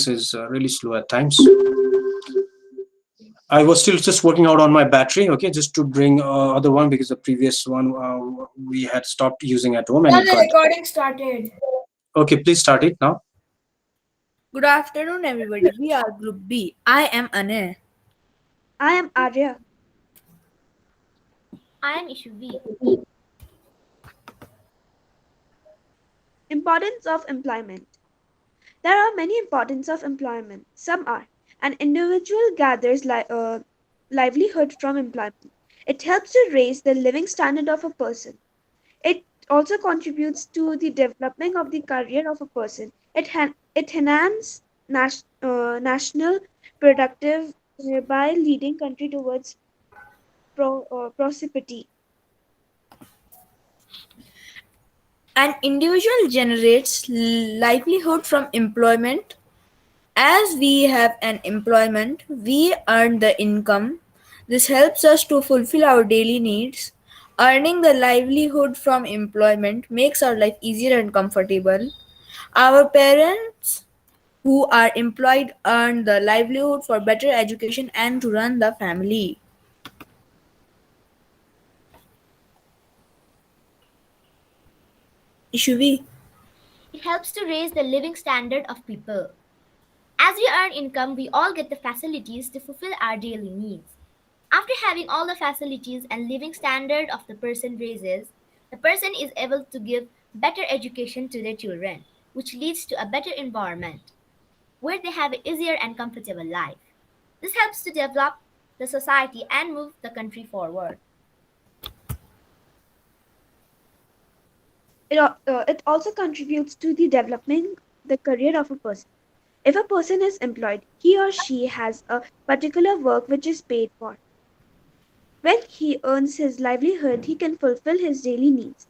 is really slow at times. I was still just working out on my battery, okay, just to bring other one because the previous one we had stopped using at home and Now it the got. recording started. Okay, please start it now. Good afternoon, everybody. We are Group B. I am Anay. I am Arya. I am Ishuvi. Importance of employment. There are many importance of employment. Some are an individual gathers livelihood from employment. It helps to raise the living standard of a person. It also contributes to the development of the career of a person. It enhances national productive, thereby leading country towards prosperity. An individual generates livelihood from employment. As we have an employment, we earn the income. This helps us to fulfill our daily needs. Earning the livelihood from employment makes our life easier and comfortable. Our parents who are employed earn the livelihood for better education and to run the family. Ishuvi. It helps to raise the living standard of people. As we earn income, we all get the facilities to fulfill our daily needs. After having all the facilities and living standard of the person raises, the person is able to give better education to their children, which leads to a better environment where they have an easier and comfortable life. This helps to develop the society and move the country forward. It also contributes to the development the career of a person. If a person is employed, he or she has a particular work which is paid for. When he earns his livelihood, he can fulfill his daily needs.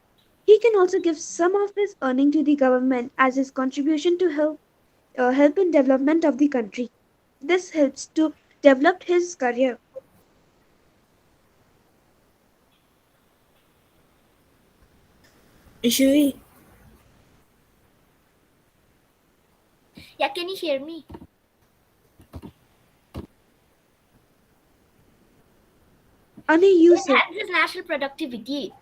He can also give some of his earning to the government as his contribution to help in development of the country. This helps to develop his career. Ishuvi. Yeah, can you hear me? Ani, you It say. enhances national productivity,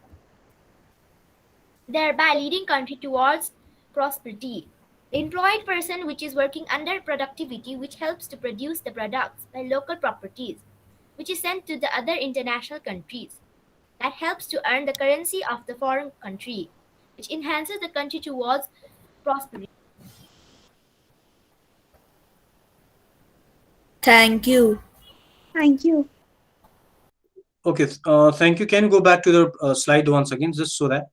thereby leading country towards prosperity. The employed person which is working under productivity which helps to produce the products by local properties, which is sent to the other international countries. That helps to earn the currency of the foreign country, which enhances the country towards prosperity. Thank you. Thank you. Okay, thank you. Can you go back to the slide once again, just so that,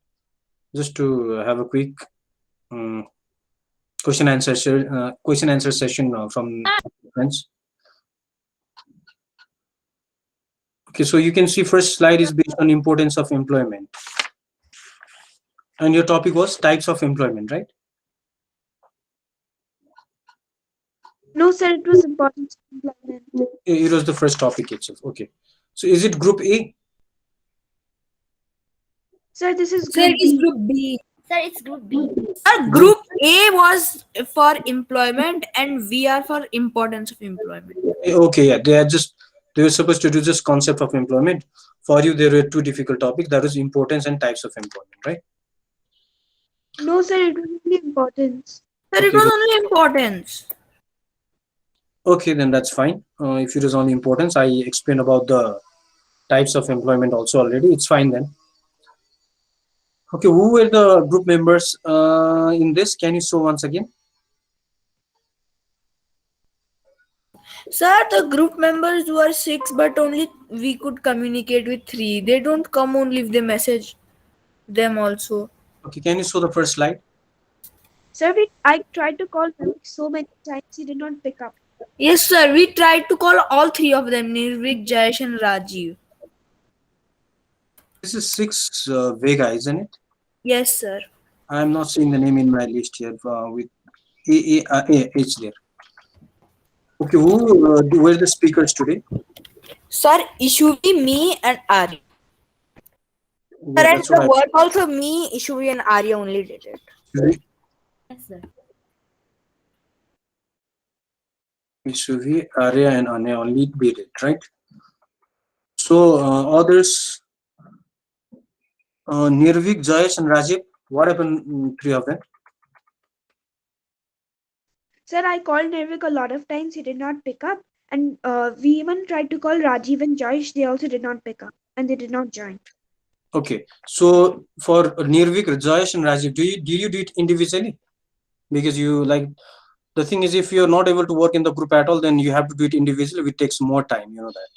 just to have a quick um, question answer session from friends. Okay, so you can see first slide is based on importance of employment, and your topic was types of employment, right? No, sir, it was important employment. It was the first topic itself. Okay, so is it group A? Sir, this is Sir, group it is B. Group B. Sir, it's group B. Our Group A was for employment and we are for importance of employment. Okay, yeah, they were supposed to do just concept of employment. For you, there were two difficult topics, that is importance and types of employment, right? No, sir, it was only importance. Sir, it Okay, was only importance. okay, then that's fine. If it is only importance, I explained about the types of employment also already. It's fine then. Okay, who were the group members in this? Can you show once again? Sir, the group members were 6, but only we could communicate with 3. They don't come only if they message them also. Okay, can you show the first slide? Sir, I tried to call Vivek so many times he did not pick up. Yes, sir. We tried to call all 3 of them, Nirvik, Jayesh and Rajiv. This is 6 Vega, isn't it? Yes, sir. I'm not seeing the name in my list here with H there. Okay, who were the speakers today? Sir, Ishuvi, me and Arya. Yeah, Sir, and that's what the work also me, Ishuvi, and Arya only did it. I. Yes, sir. Isuvi, Arya, and Anya only beat it, right? So others, Nirvik, Jayesh, and Rajiv. What happened? Three of them. Sir, I called Nirvik a lot of times. He did not pick up. And we even tried to call Rajiv and Joyce. They also did not pick up. And they did not join. Okay. So for Nirvik, Jayesh, and Rajiv, do you do it individually? Because you like the thing is, if you're not able to work in the group at all, then you have to do it individually, which takes more time. You know that.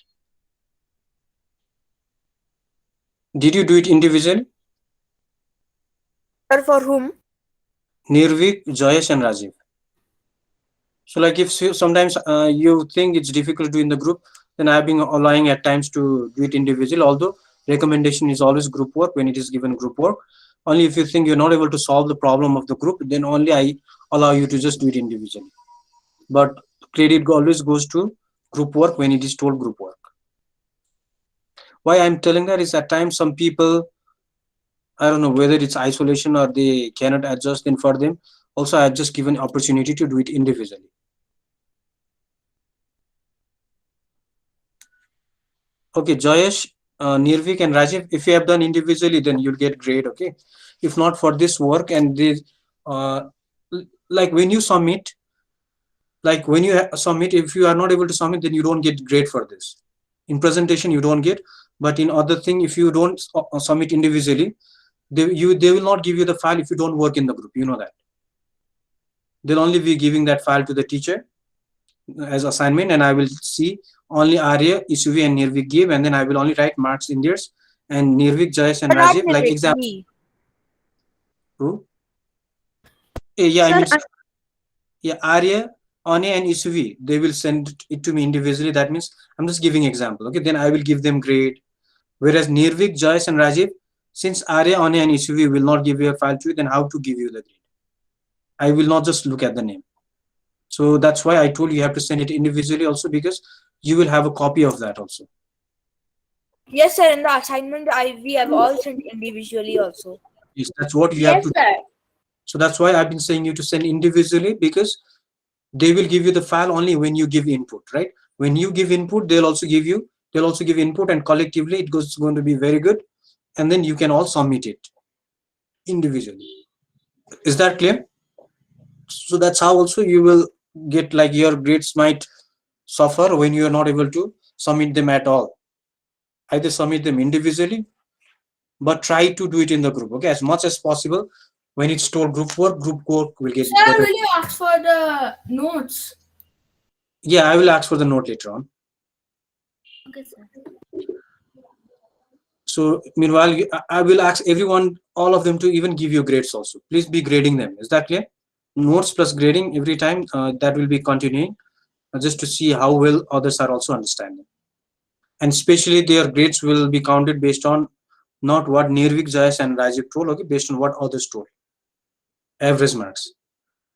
Did you do it individually? Sir, for whom? Nirvik, Jayesh, and Rajiv. So, like if sometimes you think it's difficult to do in the group, then I've been allowing at times to do it individual. Although recommendation is always group work when it is given group work. Only if you think you're not able to solve the problem of the group, then only I allow you to just do it individually. But credit always goes to group work when it is told group work. Why I'm telling that is at times some people, I don't know whether it's isolation or they cannot adjust. Then for them, also I've just given opportunity to do it individually. Okay, Jayesh, Nirvik, and Rajiv, if you have done individually, then you'll get grade. Okay, if not for this work and this, uh, like when you submit, submit, if you are not able to submit, then you don't get grade for this. In presentation, you don't get, but in other thing, if you don't submit individually, they will not give you the file if you don't work in the group. You know that they'll only be giving that file to the teacher as assignment, and I will see only Arya, Isuvi, and Nirvik give, and then I will only write marks in theirs. And Nirvik, Jayesh, and But not Rajiv, like Nirvik, exam. me. Who? Yeah, I Sir, mean, yeah, Arya, Anya, and Isuvi, they will send it to me individually. That means I'm just giving example. Okay, then I will give them grade. Whereas Nirvik, Jayesh, and Rajiv, since Arya, Anya, and Isuvi will not give you a file to you, then how to give you the grade? I will not just look at the name. So that's why I told you have to send it individually also, because you will have a copy of that also. Yes, sir. In the assignment, we have all sent individually also. Yes, that's what you have Yes, to. sir. So that's why I've been saying you to send individually, because they will give you the file only when you give input, right? When you give input, they'll also give input, and collectively it goes going to be very good, and then you can all submit it individually. Is that clear? So that's how also you will get, like, your grades might suffer when you are not able to submit them at all. Either submit them individually, but try to do it in the group. Okay, as much as possible. When it's told group work will get Sir, better. will you ask for the notes? Yeah, I will ask for the note later on. Okay, sir. So meanwhile, I will ask everyone, all of them, to even give you grades also. Please be grading them. Is that clear? Notes plus grading every time. That will be continuing, just to see how well others are also understanding. And especially their grades will be counted based on not what Nirvik, Jayesh, and Rajiv told. Okay, based on what others told. Average marks.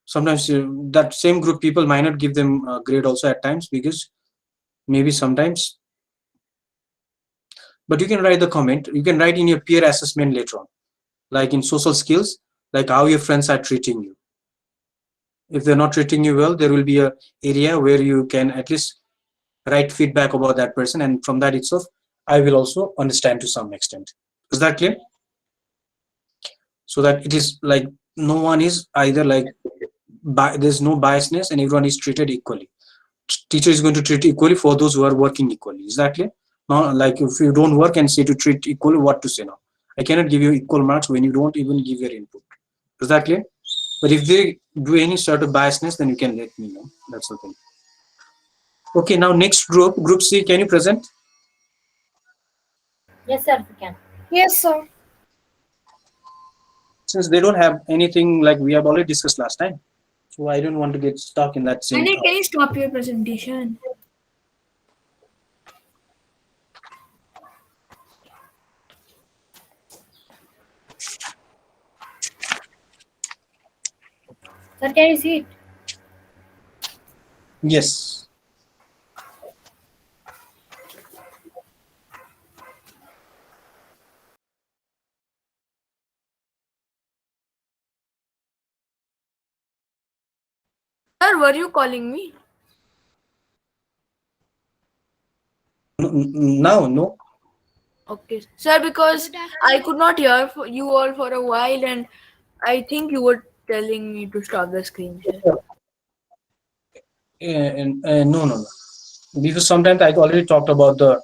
Sometimes that same group people might not give them grade also at times, because maybe sometimes. But you can write the comment. You can write in your peer assessment later on, like in social skills, like how your friends are treating you. If they're not treating you well, there will be a area where you can at least write feedback about that person, and from that itself I will also understand to some extent. Is that clear? So that it is like no one is either like there's no biasness, and everyone is treated equally. Teacher is going to treat equally for those who are working equally. Is that clear? Not like if you don't work and say to treat equally, what to say now? I cannot give you equal marks when you don't even give your input. Is that clear? But if they do any sort of biasness, then you can let me know. That's the thing. Okay, now next group C, can you present? Yes, sir, we can. Yes, sir. Since they don't have anything, like we have already discussed last time, so I don't want to get stuck in that same And topic. can you stop your presentation? Sir, can you see it? Yes. Sir, were you calling me? Now, no. Okay, sir, because Good I afternoon. could not hear you all for a while, and I think you were telling me to stop the screen share. No, no, no. Because sometimes I already talked about the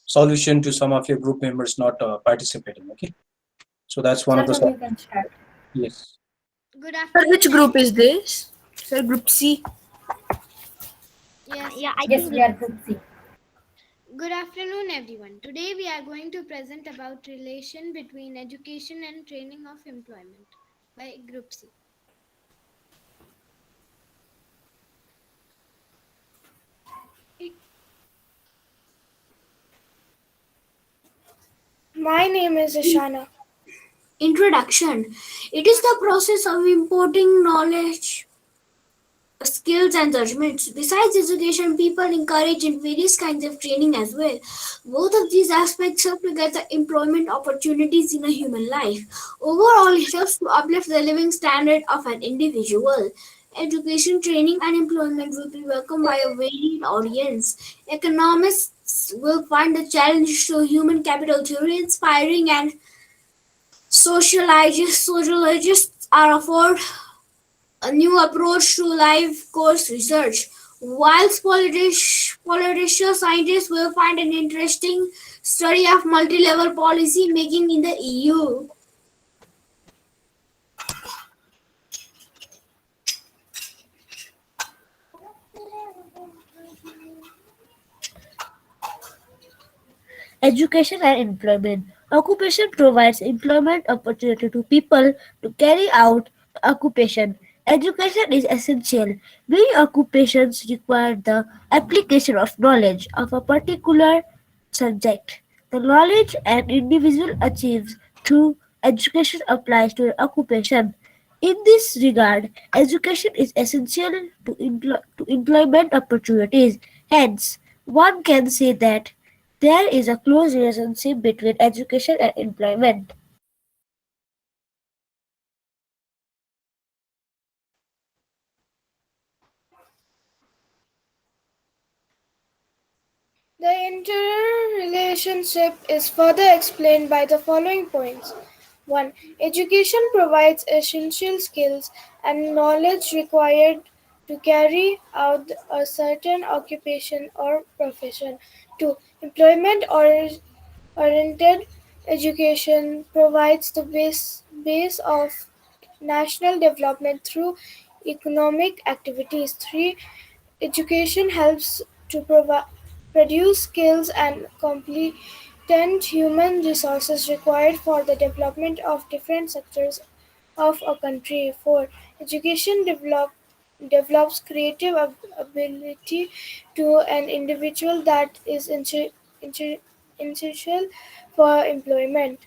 solution to some of your group members not participating. Okay, so that's one of Sir, the now you can start. yes. Good Sir, which afternoon, group is everyone. this? Sir, group C. Yes, Yeah, I group think C. we are group C. Good afternoon, everyone. Today we are going to present about relation between education and training of employment by Group C. My name is Ishana. Introduction. It is the process of importing knowledge, skills, and judgments. Besides education, people encourage in various kinds of training as well. Both of these aspects help to get the employment opportunities in a human life. Overall, it helps to uplift the living standard of an individual. Education, training, and employment will be welcomed by a varied audience. Economists will find the challenge to human capital theory inspiring, and sociologists are afford a new approach to life course research, whilst political scientists will find an interesting study of multi-level policy making in the EU. Education and employment. Occupation provides employment opportunity to people to carry out occupation. Education is essential. Many occupations require the application of knowledge of a particular subject. The knowledge an individual achieves through education applies to an occupation. In this regard, education is essential to employment opportunities. Hence, one can say that there is a close relationship between education and employment. The interrelationship is further explained by the following points. 1. Education provides essential skills and knowledge required to carry out a certain occupation or profession. 2. Employment oriented education provides the base of national development through economic activities. 3. Education helps to produce skills and competent human resources required for the development of different sectors of a country. 4. Education develops creative ability to an individual that is essential for employment.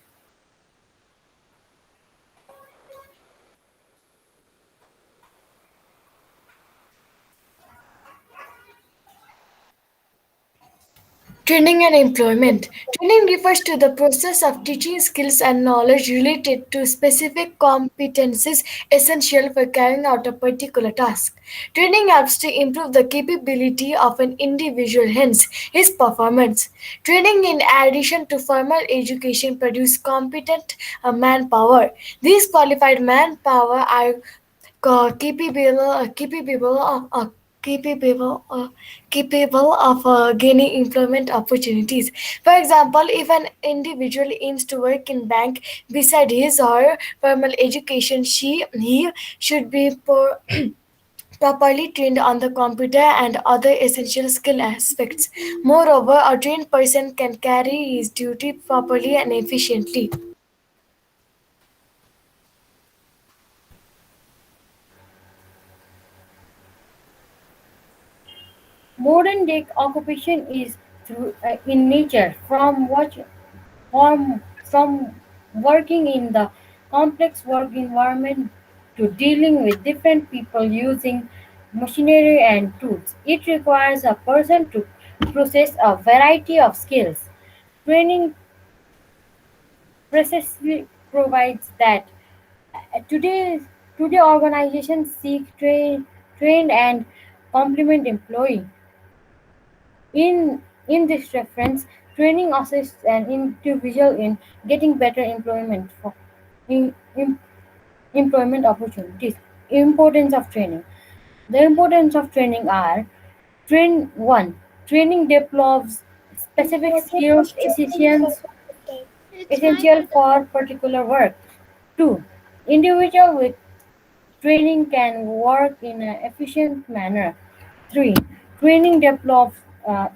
Training and employment. Training refers to the process of teaching skills and knowledge related to specific competencies essential for carrying out a particular task. Training helps to improve the capability of an individual, hence his performance. Training, in addition to formal education, produce competent manpower. These qualified manpower are capable capable of gaining employment opportunities. For example, if an individual aims to work in bank beside his or her formal education, he should be properly trained on the computer and other essential skill aspects. Moreover, a trained person can carry his duty properly and efficiently. Modern day occupation is in nature from working in the complex work environment to dealing with different people using machinery and tools. It requires a person to process a variety of skills. Training precisely provides that. Today, today organizations seek trained and complement employee in In this reference, training assists an individual in getting better in, em- employment opportunities. Importance of training. The importance of training are train one. Training develops specific skills It's my essential turn. for particular work. 2. Individual with training can work in an efficient manner. 3. Training develops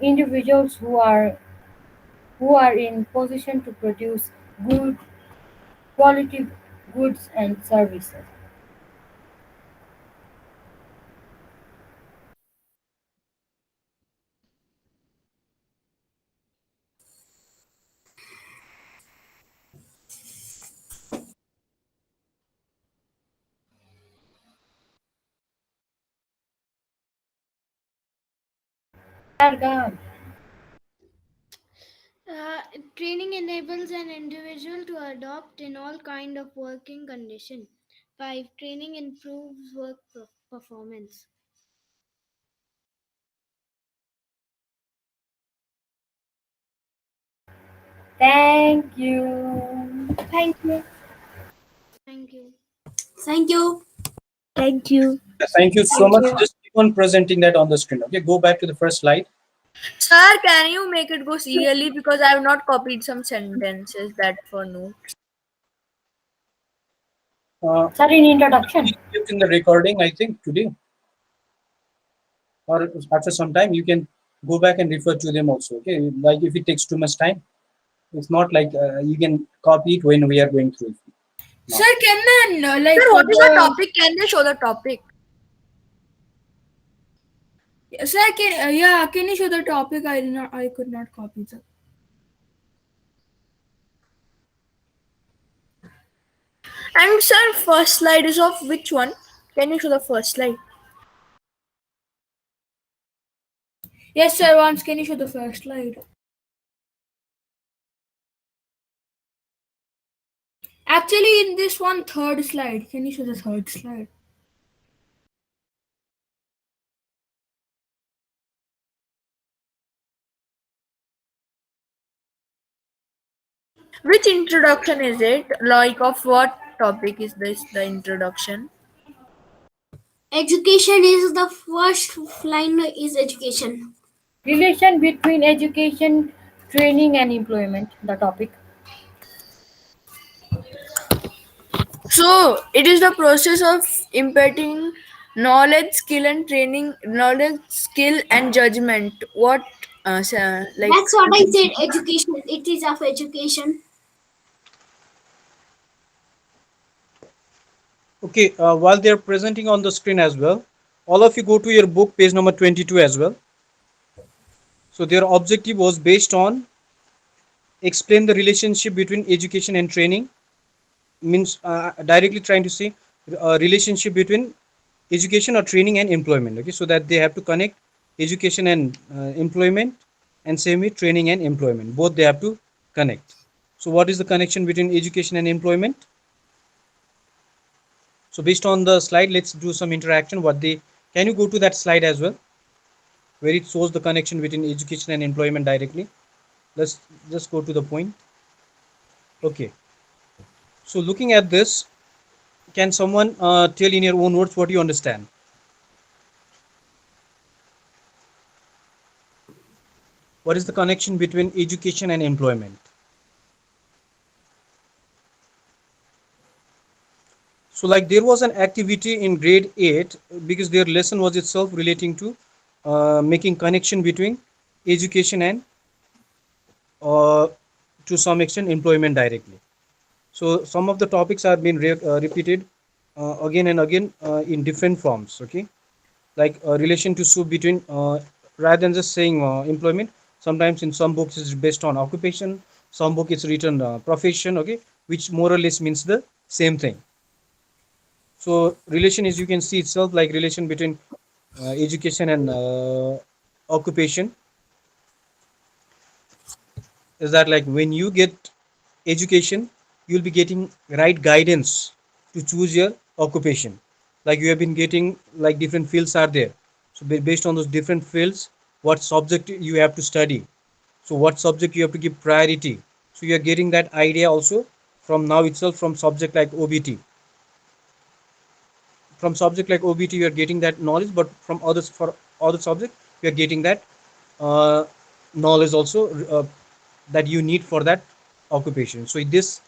individuals who are in position to produce good quality goods and services. Sargam. Uh, Training enables an individual to adopt in all kind of working condition. 5. Training improves work performance. Thank you. Thank you. Thank you. Thank you. Thank you. Thank you so Thank much. you. Just keep on presenting that on the screen. Okay, go back to the first slide. Sir, can you make it go serially because I have not copied some sentences that for notes. Uh, Sir, in introduction. in the recording, I think today or after some time, you can go back and refer to them also. Okay, like if it takes too much time, it's not like you can copy it when we are going through it. Sir, can then Sir, what is the topic? Can they show the topic? sir, can you show the topic? I could not copy that. And sir, first slide is of which one? Can you show the first slide? Yes, sir. Once, can you show the first slide? Actually, in this one, third slide. Can you show the third slide? Which introduction is it? Like of what topic is this? The introduction. Education is the first line is education. Relation between education, training, and employment. The topic. So it is the process of imparting knowledge, skill, and training. Knowledge, skill, and judgment. What, sir, like That's what you I can said. see? Education. It is of education. Okay, while they're presenting on the screen as well, all of you go to your book, page number 22 as well. So their objective was based on explain the relationship between education and training, means directly trying to see a relationship between education or training and employment. Okay, so that they have to connect education and employment, and same with training and employment. Both they have to connect. So what is the connection between education and employment? So based on the slide, let's do some interaction. What they can you go to that slide as well, where it shows the connection between education and employment directly. Let's just go to the point. Okay. So looking at this, can someone tell in your own words what you understand? What is the connection between education and employment? So like there was an activity in grade 8 because their lesson was itself relating to making connection between education and uh, to some extent employment directly. So some of the topics are being repeated again and again in different forms. Okay, like relation to soup between rather than just saying employment. Sometimes in some books it's based on occupation. Some book it's written profession. Okay, which more or less means the same thing. So relation, as you can see itself, like relation between education and occupation, is that like when you get education, you'll be getting right guidance to choose your occupation. Like you have been getting like different fields are there. So based on those different fields, what subject you have to study. So what subject you have to give priority. So you are getting that idea also from now itself. From subject like OBT, from subject like OBT you are getting that knowledge, but from others, for other subject you are getting that uh, knowledge also, that you need for that occupation. So this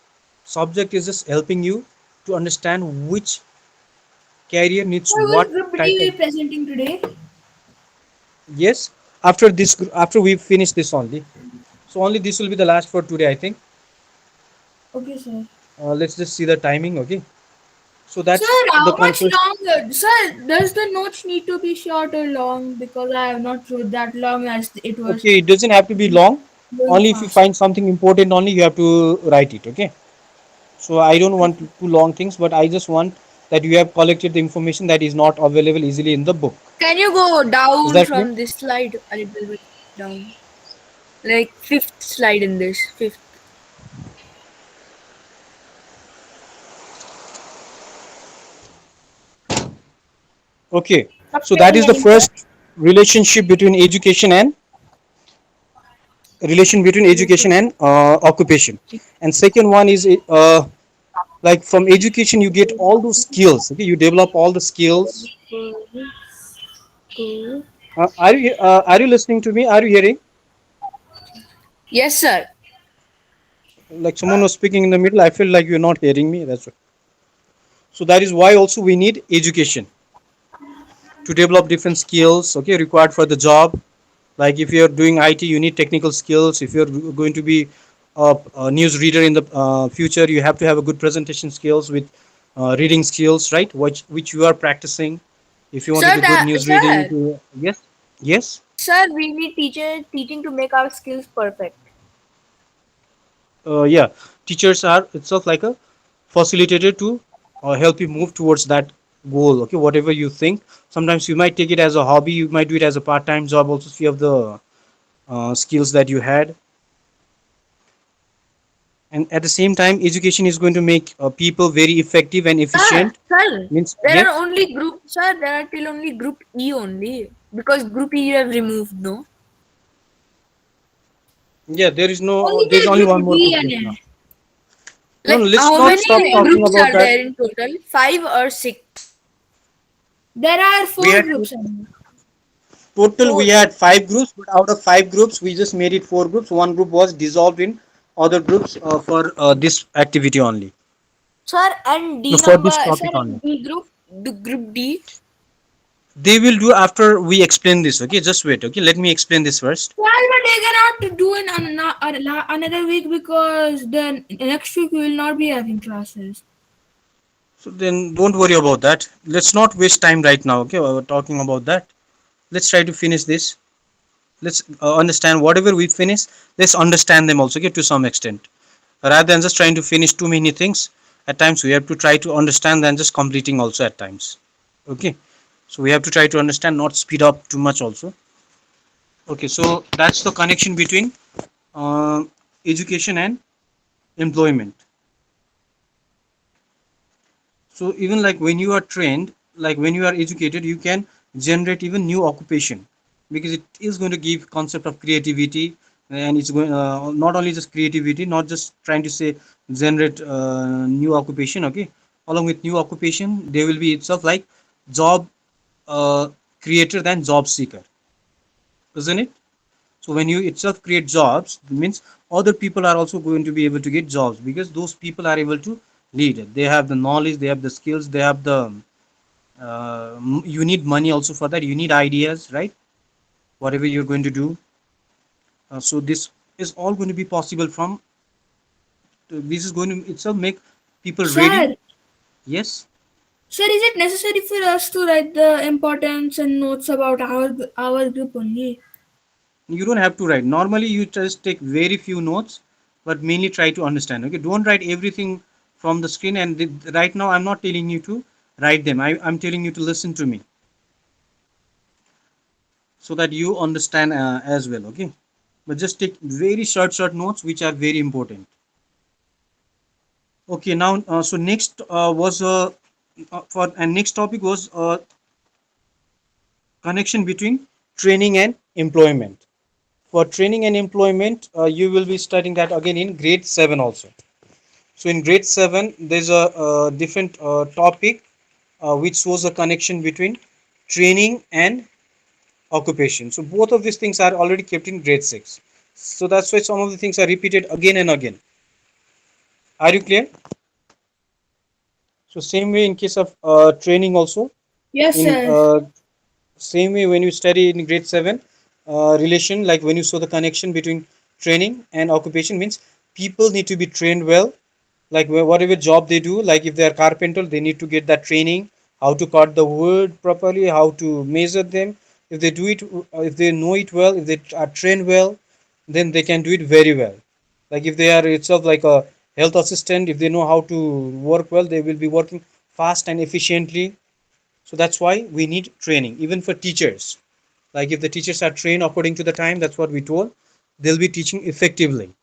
subject is just helping you to understand which career needs Sir, which what group type D we of. presenting today? Yes, after this, after we finish this only. So only this will be the last for today, I think. Okay, sir. Let's just see the timing. Okay, so Sir, that's the how much conversation. longer? Sir, does the notes need to be short or long? Because I have not wrote that long as it was Okay, it doesn't have to be long. going Only if you fast. find something important, only you have to write it. Okay. So I don't want too long things, but I just want that you have collected the information that is not available easily in the book. Can you go Is down that clear? from this slide a little bit down? Like fifth slide in this. Fifth. Okay. Stop So that sharing is the anymore. first relationship between education and occupation. And second one is like from education you get all those skills. Okay, you develop all the skills. Are you listening to me? Are you hearing? Yes, sir. Like someone was speaking in the middle. I feel like you're not hearing me. That's right. So that is why also we need education to develop different skills. Okay, required for the job. Like if you're doing IT, you need technical skills. If you're going to be a news reader in the future, you have to have a good presentation skills with reading skills, right? Which you are practicing. If you want to Sir, do good news reading, sir, yes, yes. sir, we need teacher teaching to make our skills perfect. Yeah, teachers are itself like a facilitator to help you move towards that goal. Okay, whatever you think. Sometimes you might take it as a hobby. You might do it as a part-time job. Also, see of the skills that you had, and at the same time education is going to make people very effective and Sir, efficient. sir, Means there yes. are only group, sir, there are till only group E only. Because group E you have removed, no? Yeah, there is no, Only there's there only one group more D group and left now. A. No, no, Like, let's how not stop many talking groups about are that. there in total? Five or six? There are We four had groups only. total, we Four. had 5 groups, but out of 5 groups we just made it 4 groups. One group was dissolved in other groups for this activity only. Sir, and No, D for number, this sir, topic only. and D group, the group D. They will do after we explain this. Okay, just wait. Okay, let me explain this first. Why but they cannot to do in another week because then next week we will not be having classes. So then don't worry about that. Let's not waste time right now. Okay, we're talking about that. Let's try to finish this. Let's understand whatever we finish. Let's understand them also, okay, to some extent, rather than just trying to finish too many things. At times we have to try to understand than just completing also at times. Okay, so we have to try to understand, not speed up too much also. Okay, so that's the connection between uh, education and employment. So even like when you are trained, like when you are educated, you can generate even new occupation, because it is going to give concept of creativity. And it's going not only just creativity, not just trying to say generate new occupation. Okay, along with new occupation there will be itself like job uh, creator than job seeker, isn't it? So when you itself create jobs, it means other people are also going to be able to get jobs, because those people are able to lead it. They have the knowledge, they have the skills, they have the you need money also for that. You need ideas, right? Whatever you're going to do. So this is all going to be possible from. This is going to itself make people ready. Sir, Yes. sir, is it necessary for us to write the importance and notes about our group only? You don't have to write. Normally you just take very few notes, but mainly try to understand. Okay, don't write everything from the screen. And right now I'm not telling you to write them. I'm telling you to listen to me, so that you understand as well. Okay, but just take very short notes which are very important. Okay, now so next was for and next topic was connection between training and employment. For training and employment, you will be studying that again in grade 7 also. So in grade 7, there's a different topic which shows a connection between training and occupation. So both of these things are already kept in grade 6. So that's why some of the things are repeated again and again. Are you clear? So same way in case of training also, Yes, in sir. same way when you study in grade 7, relation, like when you saw the connection between training and occupation, means people need to be trained well, like whatever job they do, like if they are carpenter, they need to get that training, how to cut the wood properly, how to measure them. If they do it, if they know it well, if they are trained well, then they can do it very well. Like if they are itself like a health assistant, if they know how to work well, they will be working fast and efficiently. So that's why we need training even for teachers. Like if the teachers are trained according to the time, that's what we told, they'll be teaching effectively,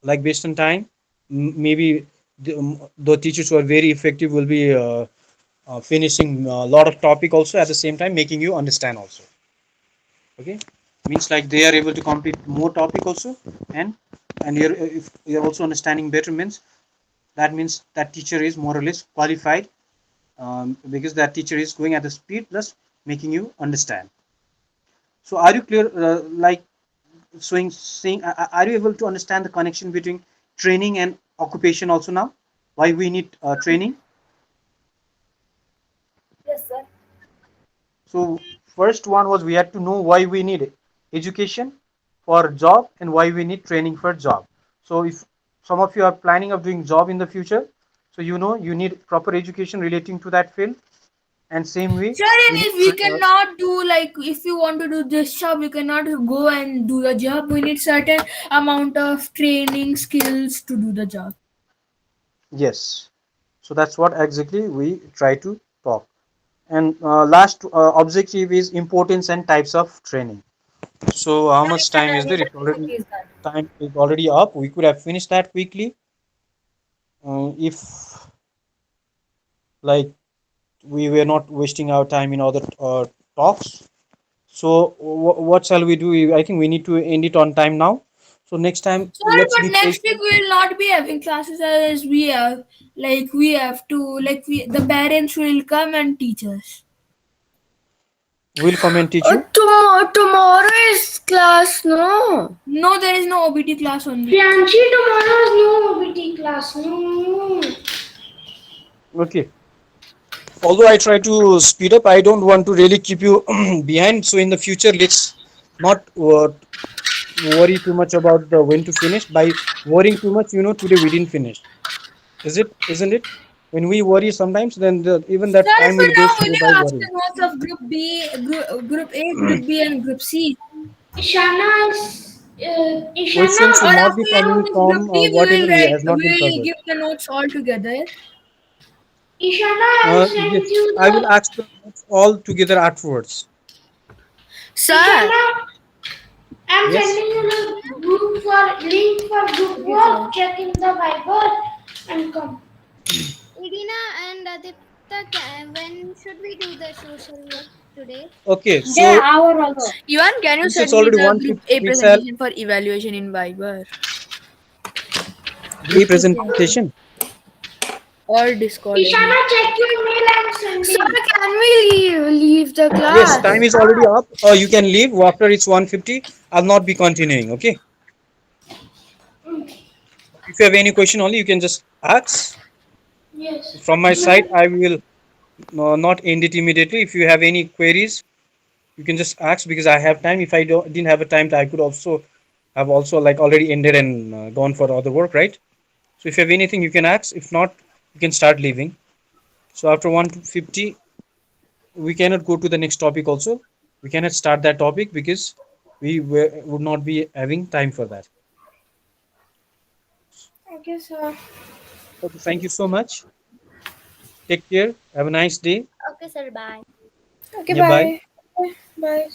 like based on time. Maybe the teachers who are very effective will be finishing a lot of topic also at the same time, making you understand also. Okay, means like they are able to complete more topic also, and you're, if you're also understanding better, means that means that teacher is more or less qualified, because that teacher is going at the speed plus making you understand. So are you clear, like showing saying, are you able to understand the connection between training and occupation also now, why we need training? Yes, sir. So first one was we had to know why we need education for job and why we need training for job. So if some of you are planning of doing job in the future, so you know you need proper education relating to that field, and same way Sir, and you need if we cannot do, like if you want to do this job, we cannot go and do the job. We need certain amount of training skills to do the job. yes. So that's what exactly we try to talk. And last objective is importance and types of training. So how much time is there? It's already time is already up. We could have finished that quickly, if like we were not wasting our time in other talks. So what shall we do? I think we need to end it on time now. So next time, Sir, let's but be next week patient. we will not be having classes, as we have to, the parents will come and teach us. We'll come and teach you. Tomorrow is class, no? No, there is no OBT class only. Priyanshi, tomorrow is no OBT class, no. Okay. Although I try to speed up, I don't want to really keep you behind. So in the future, let's not worry too much about the when to finish. By worrying too much, today we didn't finish. Isn't it? When we worry sometimes, then even that Sir, time for will now go we slow by will ask worrying. the notes of Group B, Group A, Group B, and Group C. Questions Or should not be after that, coming for this Group from D, whatever has not been we will covered. give the notes all together. Ishana, I'll Yes, send you I will the. ask the notes all together afterwards. Sir. Ishana, I'm Yes. sending you the group for link for group Okay, sir. work. Check in the Viber and come. Idina and Adipta, when should we do the social work today? Okay. The So hour also. Ivan, can you since it's send me already the Group 150, A we shall presentation for evaluation in Viber a presentation. or Discord? Ishana, check your mail. I'm Sir, sending. can we leave the Yes, class? time is already up. You can leave after it's 150. I'll not be continuing. Okay. If you have any question only, you can just ask. Yes. From my side, I will not end it immediately. If you have any queries, you can just ask because I have time. If I didn't have a time, I could also have also like already ended and gone for other work, right? So if you have anything, you can ask. If not, you can start leaving. So after 150, we cannot go to the next topic also. We cannot start that topic because would not be having time for that. Okay, sir. Okay, thank you so much. Take care. Have a nice day. Okay, sir, bye. Okay, Yeah, bye. bye. Bye.